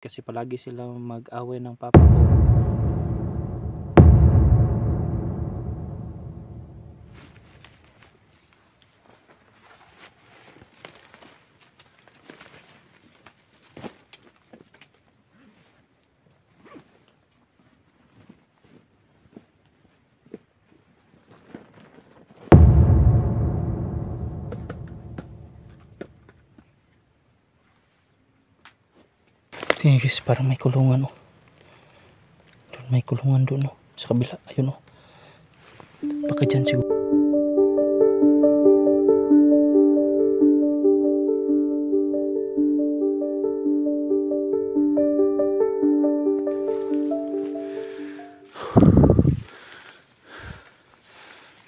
kasi palagi sila mag-away ng papa ko. Tingnan guys, parang may kulungan oh. Doon, may kulungan doon oh. Sa kabila, ayun oh. Baka dyan siguro.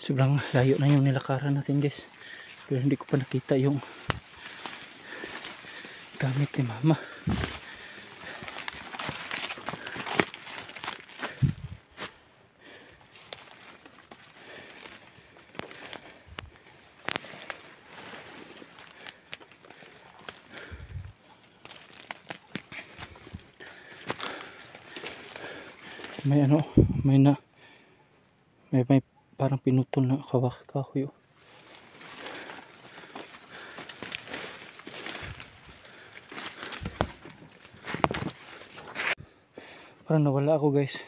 Sobrang layo na yung nilakaran natin guys. Pero hindi ko pa nakita yung gamit ni mama. May ano, may parang pinutol na kahoy oh. Parang nawala ako guys.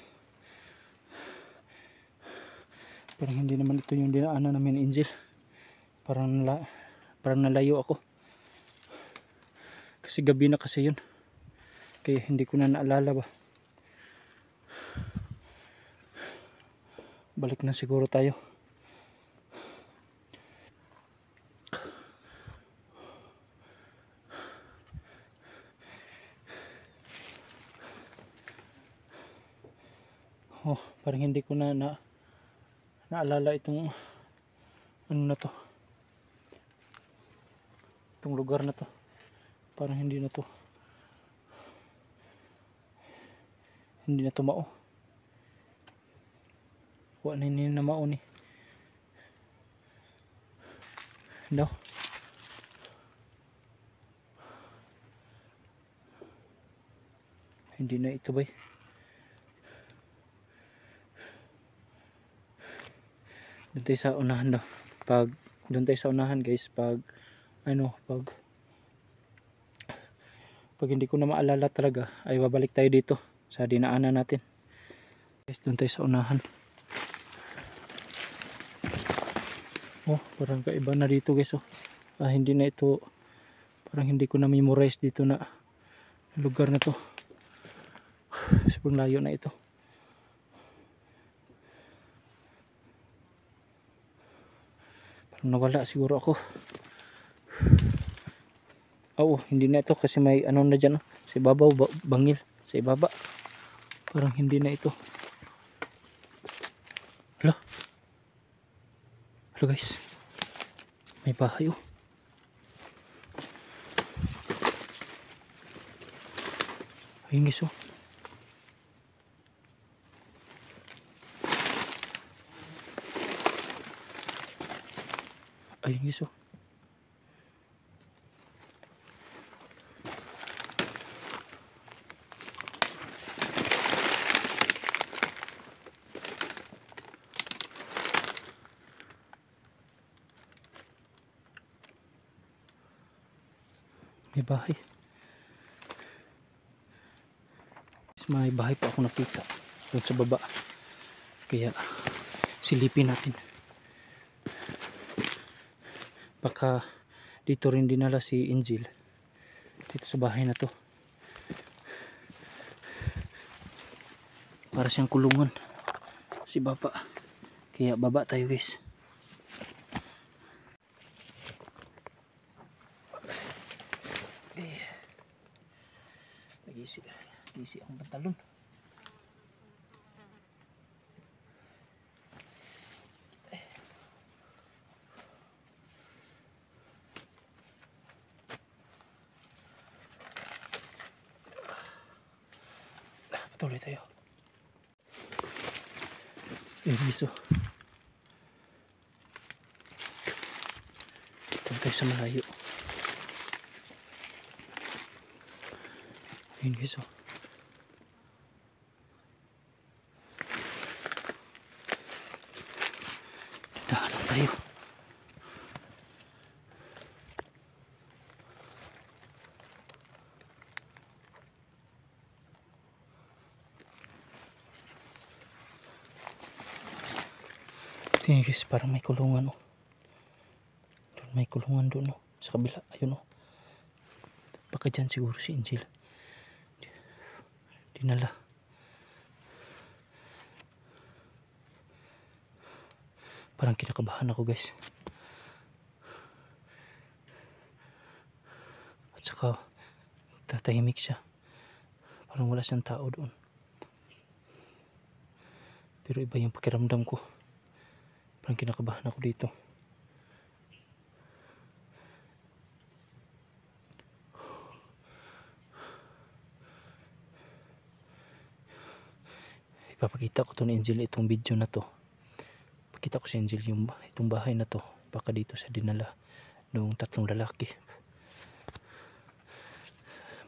Parang hindi naman ito yung dinaanan namin, Angel. Parang nalayo ako. Kasi gabi na kasi yun. Kaya hindi ko na naalala ba. Balik na siguro tayo. Oh, parang hindi ko na naalala itong ano na to. Itong lugar na to. Parang hindi na to. Hindi na to mao. Wala na hindi na mao ni. No. Hindi na ito bay. Doon tayo sa unahan daw. Doon tayo sa unahan guys. Pag hindi ko na maalala talaga ay babalik tayo dito sa dinaanan natin. Guys, doon tayo sa unahan. Oh, parang kaiba na dito guys oh. Hindi na ito, parang hindi ko na memorize dito na lugar na to. Sobrang layo na ito. Parang nawala siguro ako. Oo, hindi na ito kasi may ano na dyan oh. Sa ibabaw, bangil. Sa ibaba. Parang hindi na ito. Hala. Hala guys. May bahay oh. Ayun guys oh. Ayun guys oh. May bahay. May bahay pa ako nakita doon sa baba. Kaya silipin natin. Baka dito rin dinala si Angel. Dito sa bahay na to. Para siyang kulungan si baba. Kaya baba tayo guys. Nagisi ang pantalon. Patuloy tayo. Ibiso. Ito tayo sa malayo. Yun guys, oh. Dahan tayo. Ito yun guys, parang may kulungan, oh. Doon may kulungan doon, oh. Sa kabila, ayun, oh. Baka dyan siguro si Angel dinala. Parang kinakabahan ako guys. At saka tatahimik siya, parang wala siyang tao doon. Pero iba yung pakiramdam ko, parang kinakabahan ako dito. Ipapakita ko to ni Angel itong video na to. Pakita ko si Angel yung itong bahay na to, baka dito sa dinala nung tatlong lalaki.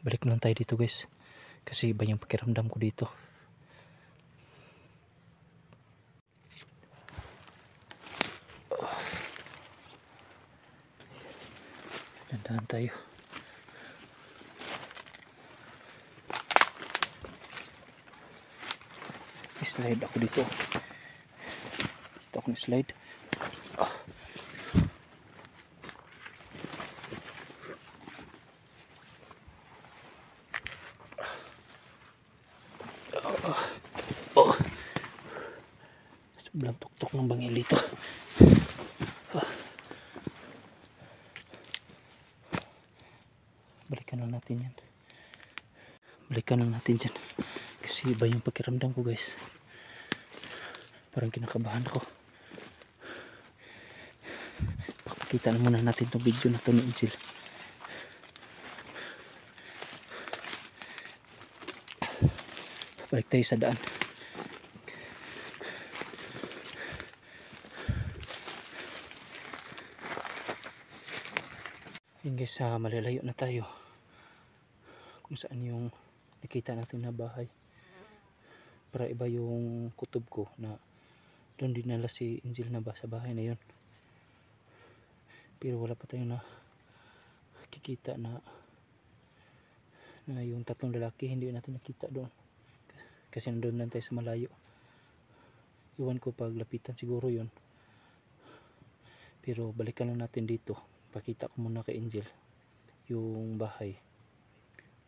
Balik lang tayo dito guys, kasi iba yung pakiramdam ko dito. Dandahan tayo. Slide ako dito. Dito ako slide. Sobrang tuktok ng bangil dito. Balikan lang natin yan. Balikan lang natin dyan. Kasi iba yung pakiramdam ko guys. Parang kinakabahan ako. Pakita na muna natin itong video na ito ni Angel. Balik tayo sa daan. Yun guys, malalayo na tayo kung saan yung nakita natin na bahay. Para iba yung kutob ko na doon dinala si Angel na ba sa bahay na yun. Pero wala pa tayong nakikita na yung tatlong lalaki, hindi natin nakita doon kasi nandun lang tayo sa malayo. Iwan ko pag lapitan siguro yun. Pero balikan lang natin dito. Pakita ko muna kay Angel yung bahay.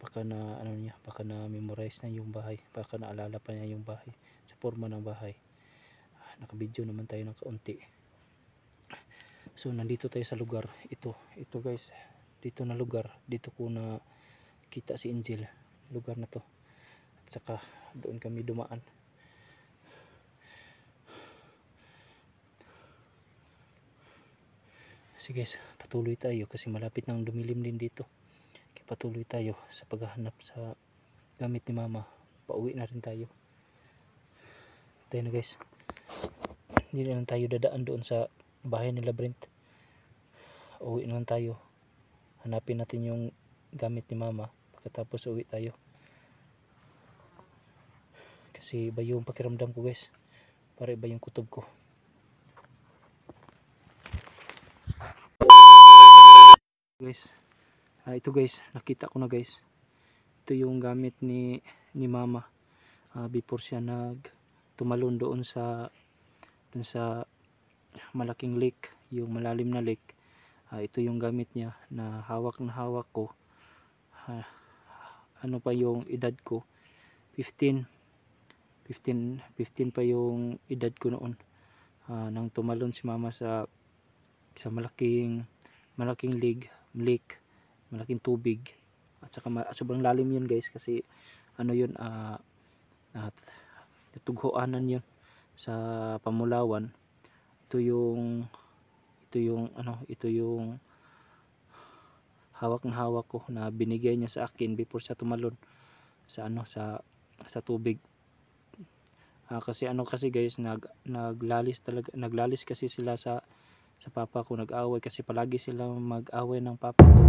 Baka na baka na memorize na yung bahay, baka naalala pa niya yung bahay sa forma ng bahay. Naka-video naman tayo ng kaunti. So nandito tayo sa lugar ito guys, dito na lugar, dito ko na kita si Angel, lugar na to. At saka doon kami dumaan. Sige guys, patuloy tayo kasi malapit nang dumilim din dito. Kaya patuloy tayo sa paghahanap sa gamit ni mama. Pauwi na rin tayo. Tayo na guys. Hindi na lang tayo dadaan doon sa bahay ni Labyrinth. Uwi na lang tayo. Hanapin natin yung gamit ni mama. Pagkatapos uwi tayo. Kasi iba yung pakiramdam ko guys. Para iba yung kutob ko. Guys, ito guys, nakita ko na guys. Ito yung gamit ni mama before siya tumalon doon sa malaking lake, yung malalim na lake. Ito yung gamit niya na hawak ko. Ano pa yung edad ko? 15 pa yung edad ko noon. Nang tumalon si mama sa malaking lake, malaking tubig. At saka sobrang lalim yun guys, kasi ano yun, natughoanan yun sa Pamulawan. Ito yung hawak ko na binigay niya sa akin before sa tumalon sa tubig. Kasi guys, naglalis kasi sila sa papa ko, nag-away kasi palagi sila mag-away ng papa ko.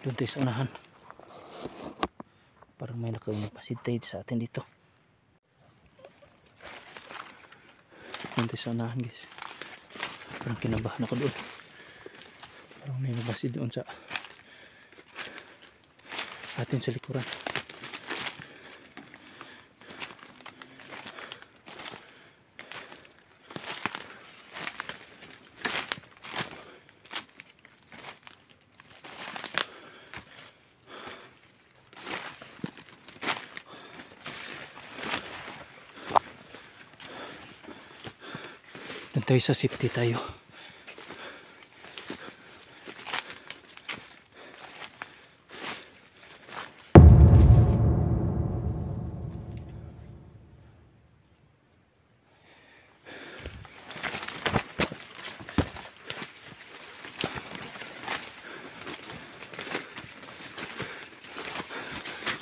Doon tayo sa unahan. Parang may nakapasid sa atin dito. Doon tayo sa unahan guys. Parang kinabahan ako doon. Parang may nabasid doon sa atin sa likuran. Doon tayo sa safety tayo.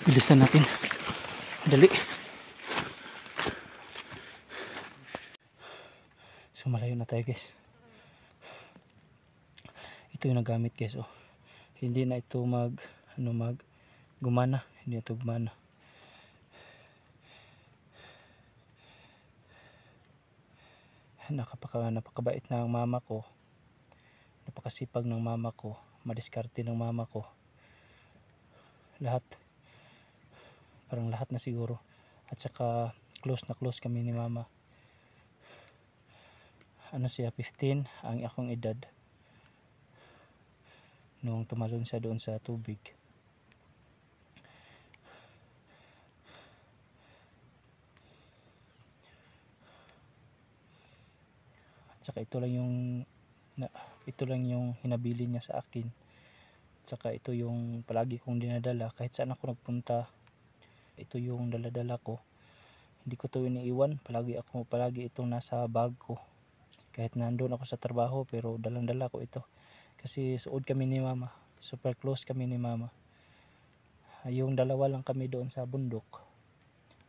Bilis na natin. Dali. So malayo na tayo guys. Ito yung nagamit guys. Oh. Hindi na ito gumana. Hindi ito gumana. Napakabait ng mama ko. Napakasipag ng mama ko. Madiskarte ng mama ko. Lahat. Parang lahat na siguro. At saka close na close kami ni mama. Ano siya, 15 ang akong edad nung tumalon siya doon sa tubig. At saka ito lang yung hinabili niya sa akin. At saka ito yung palagi kong dinadala kahit saan ako nagpunta. Ito yung daladala ko. Hindi ko ito iniiwan. Palagi itong nasa bag ko. Kahit nandun ako sa trabaho, pero dalang-dala ko ito. Kasi suod kami ni mama. Super close kami ni mama. Yung dalawa lang kami doon sa bundok.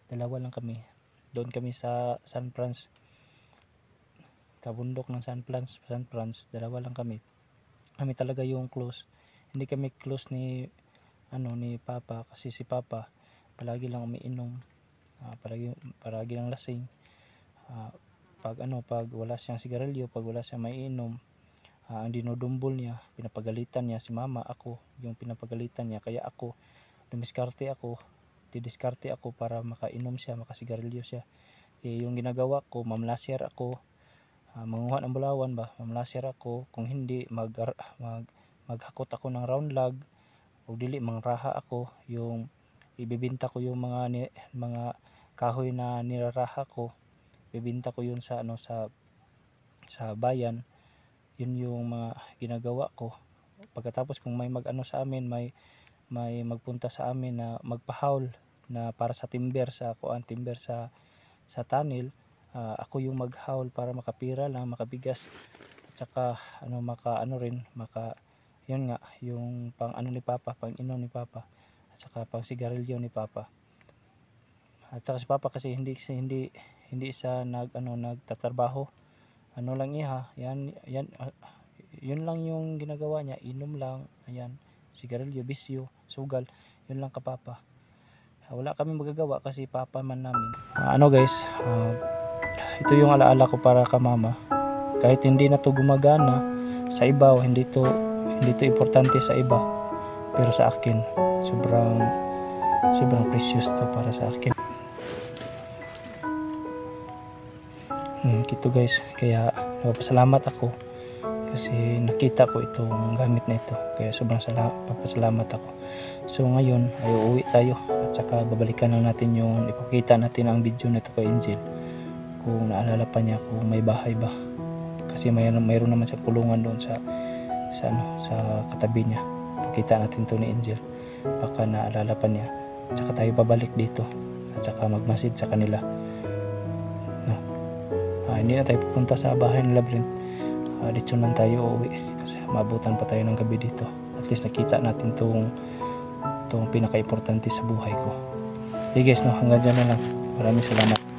Dalawa lang kami. Doon kami sa San Franz. Sa bundok ng San Franz. Dalawa lang kami. Kami talaga yung close. Hindi kami close ni papa. Kasi si papa palagi lang umiinom. Palagi lang lasing. Pag wala siyang sigarilyo, pag wala siyang maiinom, ang dinodumbol niya, pinapagalitan niya si mama, ako yung pinapagalitan niya, kaya ako didiskarte ako para makainom siya, makasigarilyo siya. Yung ginagawa ko, mamlasyer ako, manguha ng bulawan ba, mamlasyer ako, kung hindi maghakot ako ng round log, o dili mangraha ako, yung ibibinta ko yung mga kahoy na niraraha ko, bibenta ko yun sa bayan. Yun yung mga ginagawa ko. Pagkatapos kung may sa amin, may magpunta sa amin na magpahaul na para sa timber sa tunnel, ako yung maghaul para makapira lang, makabigas, at saka yun nga yung pang ni papa, pang inom ni papa, at saka pang sigarilyo ni papa. At saka si papa kasi hindi siya nagtatrabaho. Lang yun lang yung ginagawa niya, inom lang, ayan, sigarilyo, bisyo, sugal, yun lang kapapa. Wala kami magagawa kasi papa man namin. Guys, ito yung alaala ko para ka mama. Kahit hindi na to gumagana sa iba, o hindi to importante sa iba, pero sa akin sobrang precious to para sa akin. Ito guys, kaya nagpapasalamat ako kasi nakita ko itong gamit na ito, kaya sobrang papasalamat ako. So ngayon ay uuwi tayo, at saka babalikan lang natin yung ipakita natin ang video nito kay Angel, kung naalala pa niya kung may bahay ba, kasi mayroon naman sa kulungan doon sa katabi niya. Pakita natin to ni Angel, baka naalala pa niya, at saka tayo babalik dito, at saka magmasid sa kanila. Hindi na tayo pupunta sa bahay ng labyrinth. Dito lang tayo uuwi kasi maabutan pa tayo ng gabi dito. At least nakita natin tong pinaka-importante sa buhay ko. Okay guys, hanggang dyan na lang. Maraming salamat.